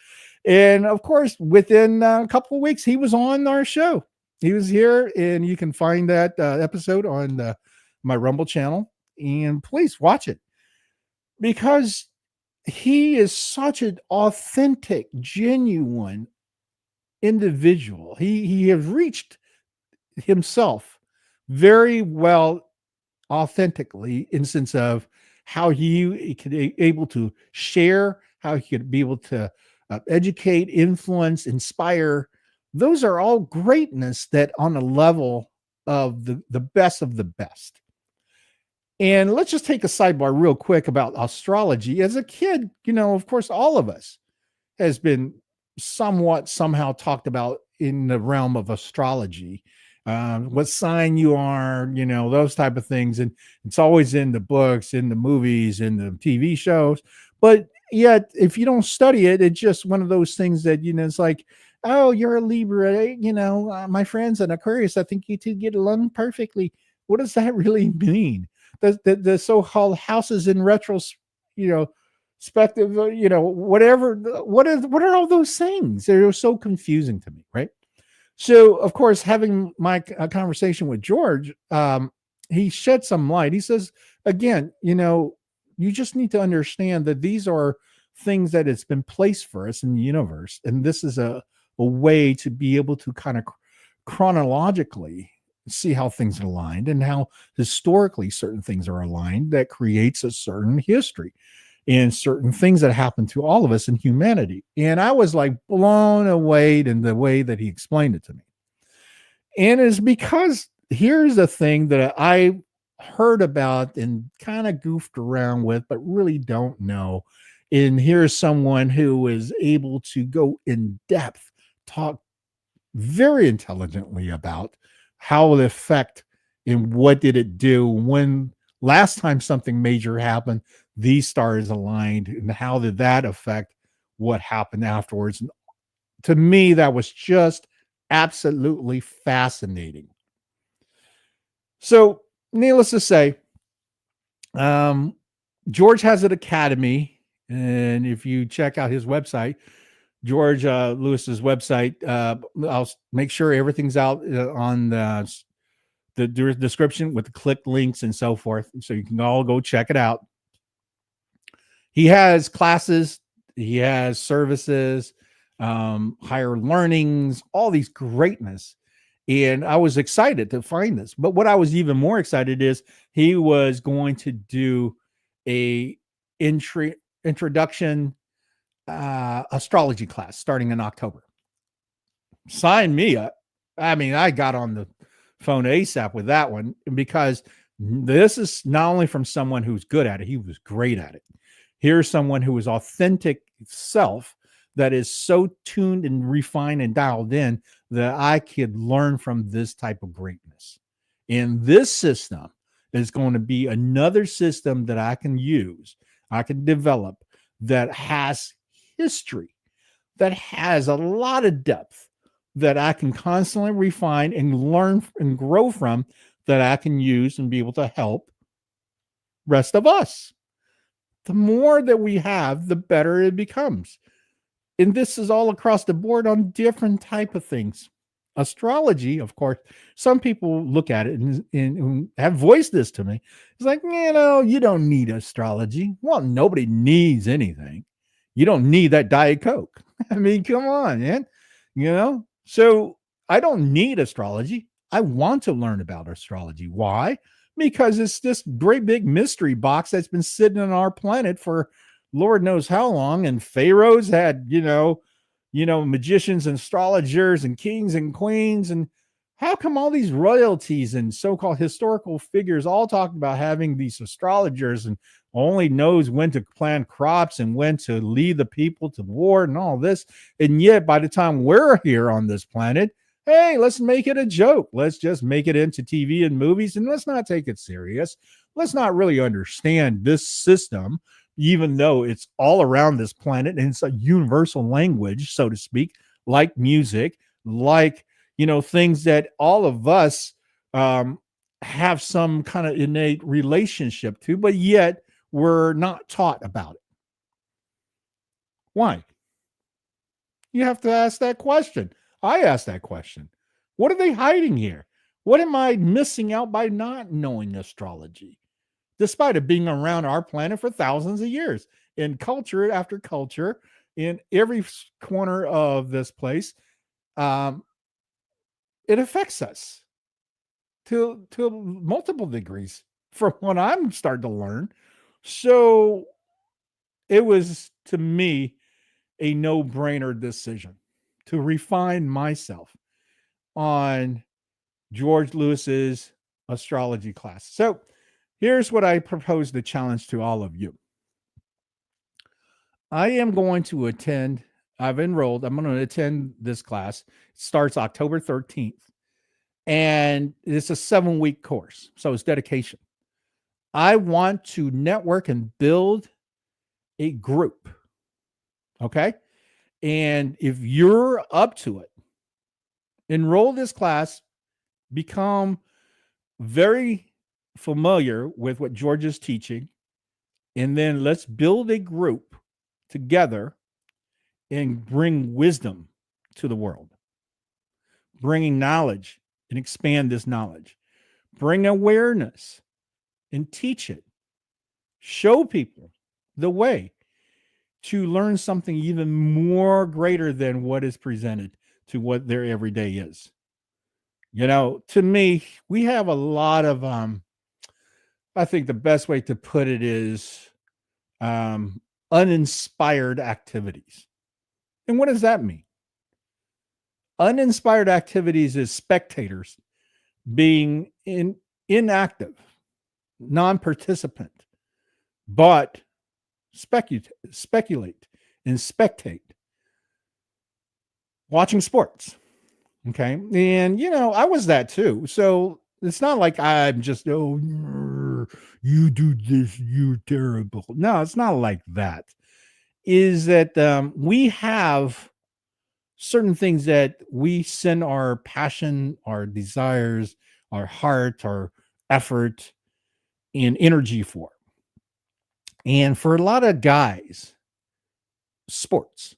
And of course, within a couple of weeks, he was on our show. He was here, and you can find that episode on my Rumble channel. And please watch it, because he is such an authentic, genuine individual. He has reached himself very well, authentically, in sense of how he could be able to share, how he could be able to educate, influence, inspire. Those are all greatness that on a level of the best of the best. And let's just take a sidebar real quick about astrology. As a kid, of course, all of us has been somewhat somehow talked about in the realm of astrology. What sign you are, those type of things. And it's always in the books, in the movies, in the TV shows. But yet, if you don't study it, it's just one of those things that, it's like, oh, you're a Libra, my friend's an Aquarius. I think you two get along perfectly. What does that really mean? The so-called houses in perspective, whatever. What are all those things? They're so confusing to me, right? So, of course, having my conversation with George, he shed some light. He says, again, you just need to understand that these are things that it's been placed for us in the universe. And this is a way to be able to kind of chronologically see how things are aligned and how historically certain things are aligned that creates a certain history and certain things that happen to all of us in humanity. And I was like blown away in the way that he explained it to me. And it's because here's the thing that I heard about and kind of goofed around with, but really don't know. And here's someone who is able to go in depth, talk very intelligently about how it affect and what did it do when last time something major happened, these stars aligned, and how did that affect what happened afterwards. And to me, that was just absolutely fascinating. So needless to say, George has an academy, and if you check out his website, George Lewis's website, I'll make sure everything's out on the description with the click links and so forth, so you can all go check it out. He has classes, he has services, higher learnings, all these greatness. And I was excited to find this. But what I was even more excited is he was going to do a introduction astrology class starting in October. Sign me up. I mean, I got on the phone ASAP with that one, because this is not only from someone who's good at it, he was great at it. Here's someone who is authentic self, that is so tuned and refined and dialed in that I could learn from this type of greatness. And this system is going to be another system that I can use, I can develop, that has history, that has a lot of depth, that I can constantly refine and learn and grow from, that I can use and be able to help rest of us. The more that we have, the better it becomes. And this is all across the board on different type of things. Astrology, of course, some people look at it and have voiced this to me. It's like, you don't need astrology. Well, nobody needs anything. You don't need that Diet Coke. I mean, come on, man. So I don't need astrology. I want to learn about astrology. Why? Because it's this great big mystery box that's been sitting on our planet for Lord knows how long. And pharaohs had, magicians and astrologers and kings and queens. And how come all these royalties and so-called historical figures all talk about having these astrologers and only knows when to plant crops and when to lead the people to war and all this? And yet by the time we're here on this planet, hey, let's make it a joke. Let's just make it into TV and movies, and let's not take it serious. Let's not really understand this system, even though it's all around this planet and it's a universal language, so to speak, like music, like, things that all of us have some kind of innate relationship to, but yet we're not taught about it. Why? You have to ask that question. I ask that question. What are they hiding here? What am I missing out by not knowing astrology? Despite it being around our planet for thousands of years, in culture after culture, in every corner of this place, um, it affects us to multiple degrees from what I'm starting to learn. So it was, to me, a no-brainer decision to refine myself on George Lewis's astrology class. So here's what I propose the challenge to all of you. I am going to attend, I'm going to attend this class. It starts October 13th. And it's a 7-week course. So it's dedication. I want to network and build a group. Okay. And if you're up to it, enroll this class, become very familiar with what George is teaching, and then let's build a group together and bring wisdom to the world, bringing knowledge and expand this knowledge, bring awareness and teach it, show people the way to learn something even more greater than what is presented to what their everyday is. To me, we have a lot of, I think the best way to put it is uninspired activities. And what does that mean? Uninspired activities is spectators being inactive, non-participant, but speculate and spectate, watching sports. Okay. And, I was that too. So it's not like I'm just, oh, you do this, you're terrible. No, it's not like that. Is that we have certain things that we send our passion, our desires, our heart, our effort, and energy for. And for a lot of guys, sports.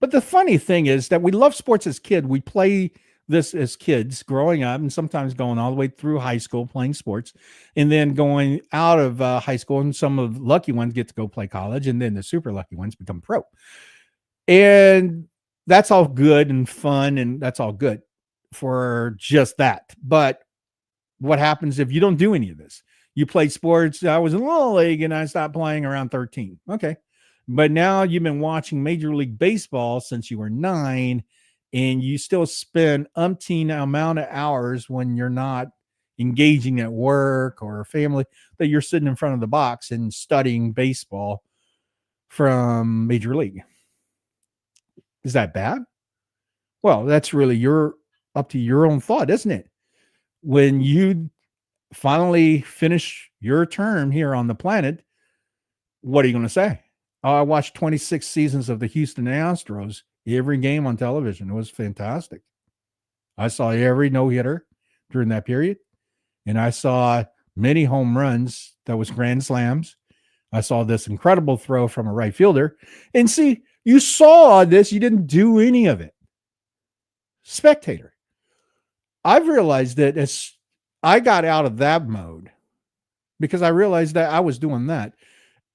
But the funny thing is that we love sports as kids. We play this as kids growing up, and sometimes going all the way through high school playing sports, and then going out of high school, and some of the lucky ones get to go play college, and then the super lucky ones become pro. And that's all good and fun, and that's all good for just that. But what happens if you don't do any of this? You played sports. I was in Little League and I stopped playing around 13. Okay. But now you've been watching Major League Baseball since you were 9, and you still spend umpteen amount of hours when you're not engaging at work or family, that you're sitting in front of the box and studying baseball from Major League. Is that bad? Well, that's really up to your own thought, isn't it? When you finally finish your term here on the planet, what are you going to say? Oh, I watched 26 seasons of the Houston Astros, every game on television. It was fantastic. I saw every no-hitter during that period, and I saw many home runs that was grand slams. I saw this incredible throw from a right fielder. And see, you saw this, you didn't do any of it. Spectator. I've realized that as I got out of that mode, because I realized that I was doing that.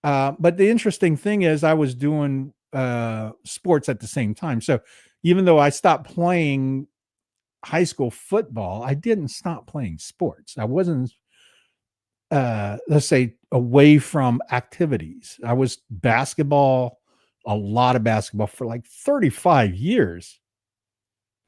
But the interesting thing is I was doing sports at the same time. So even though I stopped playing high school football, I didn't stop playing sports. I wasn't, let's say, away from activities. I was basketball, a lot of basketball for like 35 years,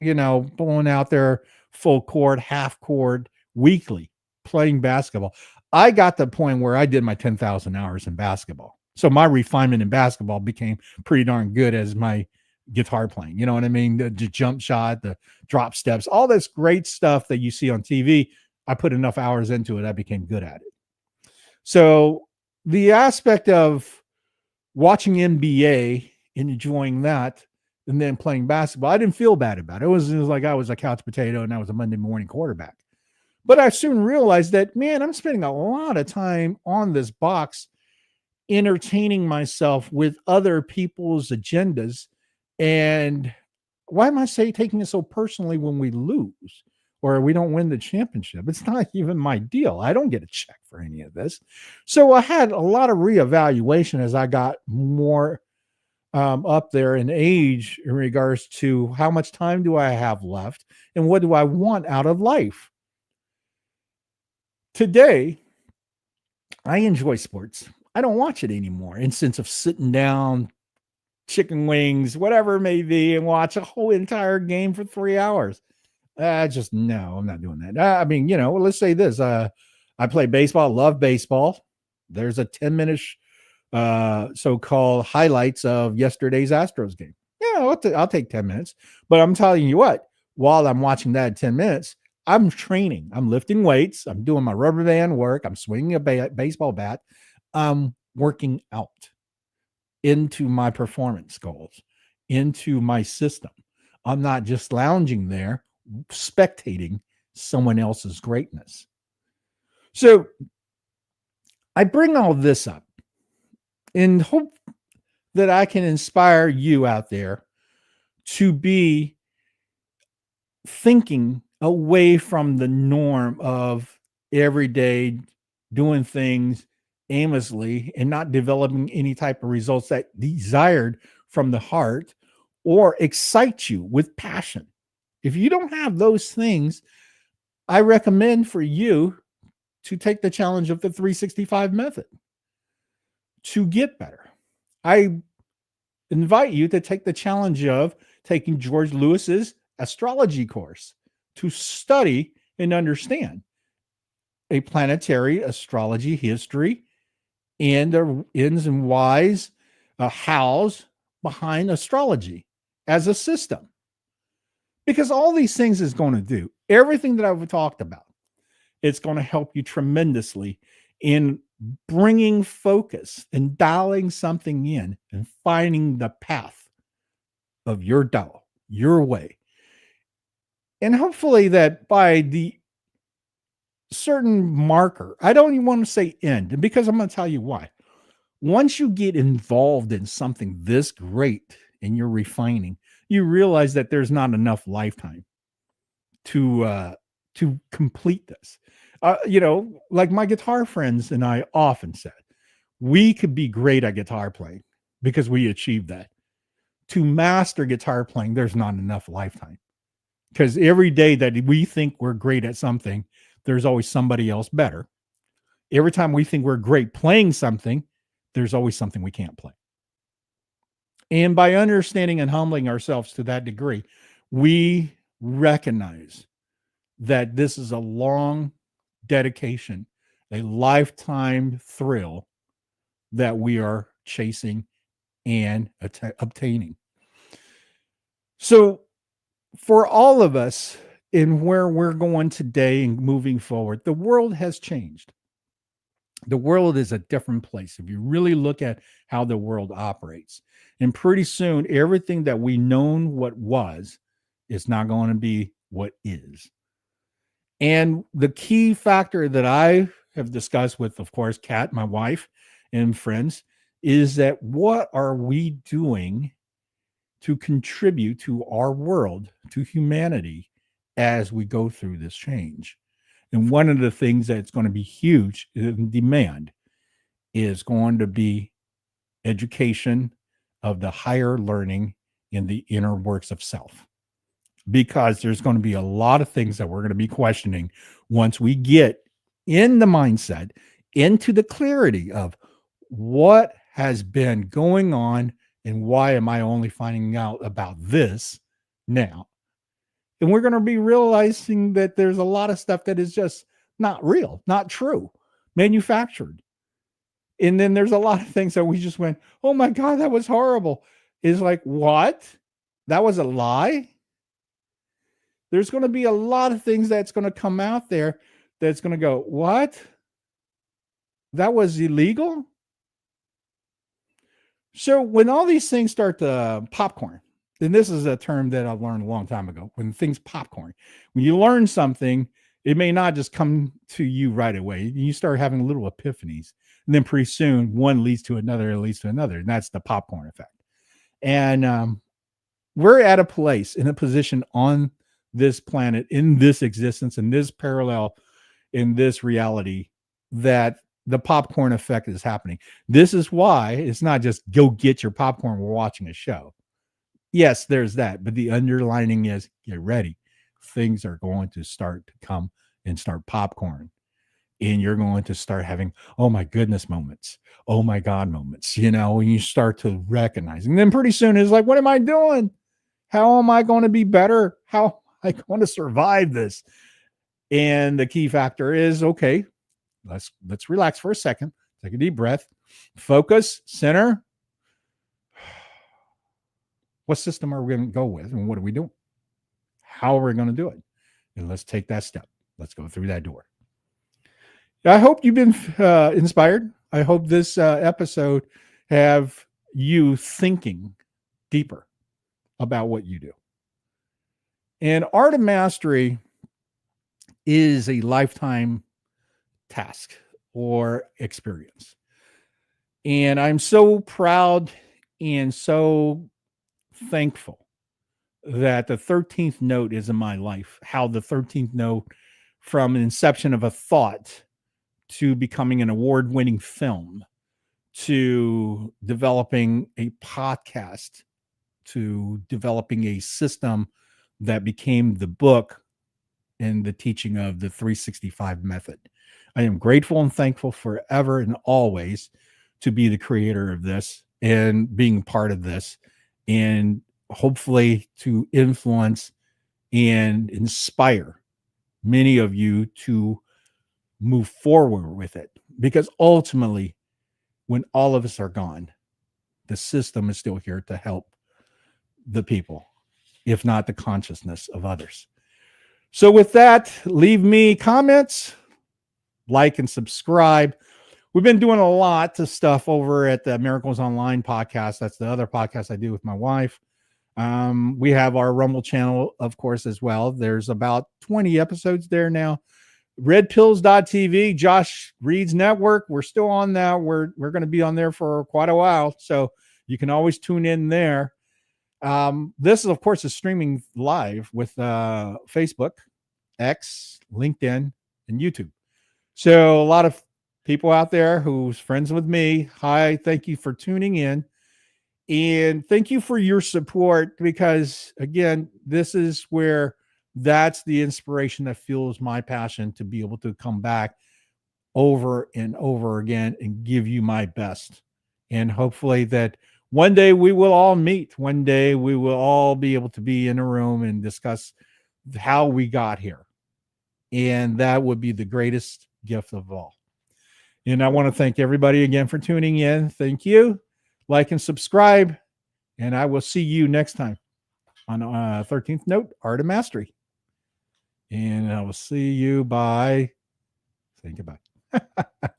going out there full court, half court, weekly, playing basketball. I got to the point where I did my 10,000 hours in basketball. So my refinement in basketball became pretty darn good as my guitar playing. You know what I mean? The jump shot, the drop steps, all this great stuff that you see on TV. I put enough hours into it. I became good at it. So the aspect of watching NBA and enjoying that and then playing basketball. I didn't feel bad about it. It was like I was a couch potato and I was a Monday morning quarterback. But I soon realized that, man, I'm spending a lot of time on this box entertaining myself with other people's agendas. And why am I taking it so personally when we lose or we don't win the championship? It's not even my deal. I don't get a check for any of this. So I had a lot of reevaluation as I got more up there in age in regards to how much time do I have left and what do I want out of life. Today, I enjoy sports. I don't watch it anymore in sense of sitting down, chicken wings, whatever it may be, and watch a whole entire game for 3 hours. Just no, I'm not doing that. I mean, let's say this. I play baseball, love baseball. There's a 10-minute so-called highlights of yesterday's Astros game. Yeah, I'll take 10 minutes. But I'm telling you what, while I'm watching that 10 minutes, I'm training. I'm lifting weights. I'm doing my rubber band work. I'm swinging a baseball bat. I'm working out into my performance goals, into my system. I'm not just lounging there, spectating someone else's greatness. So I bring all this up in hope that I can inspire you out there to be thinking away from the norm of every day doing things aimlessly and not developing any type of results that desired from the heart or excite you with passion. If you don't have those things, I recommend for you to take the challenge of the 365 method to get better. I invite you to take the challenge of taking George Lewis's astrology course to study and understand a planetary astrology history and the ins and whys, hows behind astrology as a system. Because all these things is going to do, everything that I've talked about, it's going to help you tremendously in bringing focus and dialing something in and finding the path of your Tao, your way. And hopefully that by the certain marker, I don't even want to say end, because I'm going to tell you why. Once you get involved in something this great and you're refining, you realize that there's not enough lifetime to complete this. Like my guitar friends and I often said, we could be great at guitar playing because we achieved that. To master guitar playing, there's not enough lifetime, because every day that we think we're great at something, there's always somebody else better. Every time we think we're great playing something, there's always something we can't play. And by understanding and humbling ourselves to that degree, we recognize that this is a long dedication, a lifetime thrill that we are chasing and obtaining. So for all of us in where we're going today and moving forward, the world has changed. The world is a different place if you really look at how the world operates. And pretty soon, everything that we known what was is not going to be what is. And the key factor that I have discussed with, of course, Kat, my wife, and friends, is that what are we doing to contribute to our world, to humanity, as we go through this change? And one of the things that's going to be huge in demand is going to be education of the higher learning in the inner works of self. Because there's going to be a lot of things that we're going to be questioning once we get in the mindset, into the clarity of what has been going on and why am I only finding out about this now. And we're going to be realizing that there's a lot of stuff that is just not real, not true, manufactured. And then there's a lot of things that we just went, oh my God, that was horrible. It's like, what? That was a lie? There's going to be a lot of things that's going to come out there that's going to go, what? That was illegal? So when all these things start to popcorn and this is a term that I learned a long time ago, when things popcorn. When you learn something, it may not just come to you right away. You start having little epiphanies. And then pretty soon, one leads to another, leads to another. And that's the popcorn effect. And we're at a place, in a position on this planet, in this existence, in this parallel, in this reality, that the popcorn effect is happening. This is why it's not just go get your popcorn, we're watching a show. Yes, there's that, but the underlining is get ready. Things are going to start to come and start popcorn. And you're going to start having, oh my goodness moments, oh my God moments, and you start to recognize. And then pretty soon it's like, what am I doing? How am I going to be better? How am I going to survive this? And the key factor is, okay, let's relax for a second. Take a deep breath, focus, center. What system are we going to go with? And what are we doing? How are we going to do it? And let's take that step. Let's go through that door. I hope you've been inspired. I hope this episode have you thinking deeper about what you do. And art of mastery is a lifetime task or experience. And I'm so proud and so thankful that the 13th note is in my life. How the 13th note, from an inception of a thought to becoming an award-winning film, to developing a podcast, to developing a system that became the book and the teaching of the 365 method. I am grateful and thankful forever and always to be the creator of this and being part of this, and hopefully to influence and inspire many of you to move forward with it. Because ultimately, when all of us are gone, the system is still here to help the people, if not the consciousness of others. So with that, leave me comments, like and subscribe. We've been doing a lot of stuff over at the Miracles Online podcast. That's the other podcast I do with my wife. We have our Rumble channel, of course, as well. There's about 20 episodes there now. Redpills.tv, Josh Reed's network. We're still on that. We're going to be on there for quite a while, so you can always tune in there. This is, of course, is streaming live with Facebook, X, LinkedIn, and YouTube. So a lot of people out there who's friends with me, hi, thank you for tuning in. And thank you for your support, because, again, this is where that's the inspiration that fuels my passion to be able to come back over and over again and give you my best. And hopefully that one day we will all meet. One day we will all be able to be in a room and discuss how we got here. And that would be the greatest gift of all. And I want to thank everybody again for tuning in. Thank you. Like and subscribe. And I will see you next time on 13th Note, Art of Mastery. And I will see you by saying goodbye.